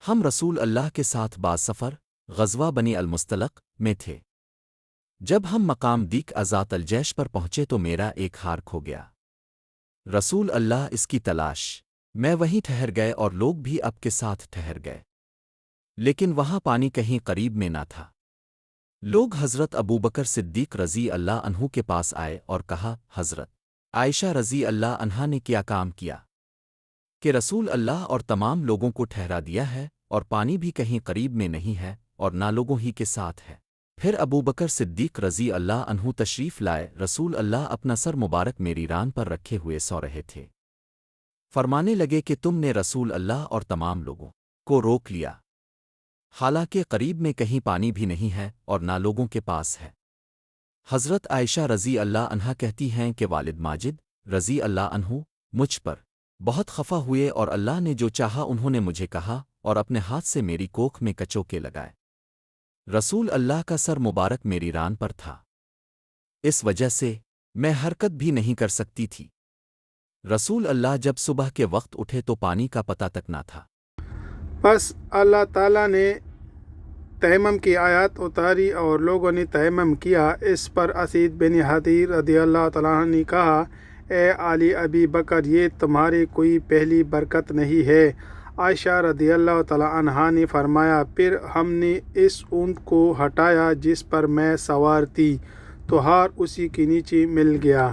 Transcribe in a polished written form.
ہم رسول اللہ کے ساتھ بعض سفر غزوہ بنی المستلق میں تھے۔ جب ہم مقام دیک ازات الجیش پر پہنچے تو میرا ایک ہار کھو گیا۔ رسول اللہ اس کی تلاش میں وہیں ٹھہر گئے اور لوگ بھی اب کے ساتھ ٹھہر گئے، لیکن وہاں پانی کہیں قریب میں نہ تھا۔ لوگ حضرت ابوبکر صدیق رضی اللہ عنہ کے پاس آئے اور کہا، حضرت عائشہ رضی اللہ عنہا نے کیا کام کیا کہ رسول اللہ اور تمام لوگوں کو ٹھہرا دیا ہے، اور پانی بھی کہیں قریب میں نہیں ہے اور نہ لوگوں ہی کے ساتھ ہے۔ پھر ابوبکر صدیق رضی اللہ عنہ تشریف لائے۔ رسول اللہ اپنا سر مبارک میری ران پر رکھے ہوئے سو رہے تھے۔ فرمانے لگے کہ تم نے رسول اللہ اور تمام لوگوں کو روک لیا، حالانکہ قریب میں کہیں پانی بھی نہیں ہے اور نہ لوگوں کے پاس ہے۔ حضرت عائشہ رضی اللہ عنہا کہتی ہیں کہ والد ماجد رضی اللہ عنہ مجھ پر بہت خفا ہوئے اور اللہ نے جو چاہا انہوں نے مجھے کہا اور اپنے ہاتھ سے میری کوکھ میں کچوکے لگائے۔ رسول اللہ کا سر مبارک میری ران پر تھا، اس وجہ سے میں حرکت بھی نہیں کر سکتی تھی۔ رسول اللہ جب صبح کے وقت اٹھے تو پانی کا پتہ تک نہ تھا۔ بس اللہ تعالیٰ نے تیمم کی آیات اتاری اور لوگوں نے تیمم کیا۔ اس پر اسید بن حضیر رضی اللہ تعالیٰ عنہ نے کہا، اے آل ابی بکر، یہ تمہاری کوئی پہلی برکت نہیں ہے۔ عائشہ رضی اللہ تعالیٰ عنہا نے فرمایا، پھر ہم نے اس اونٹ کو ہٹایا جس پر میں سوار تھی، تو ہار اسی کے نیچے مل گیا۔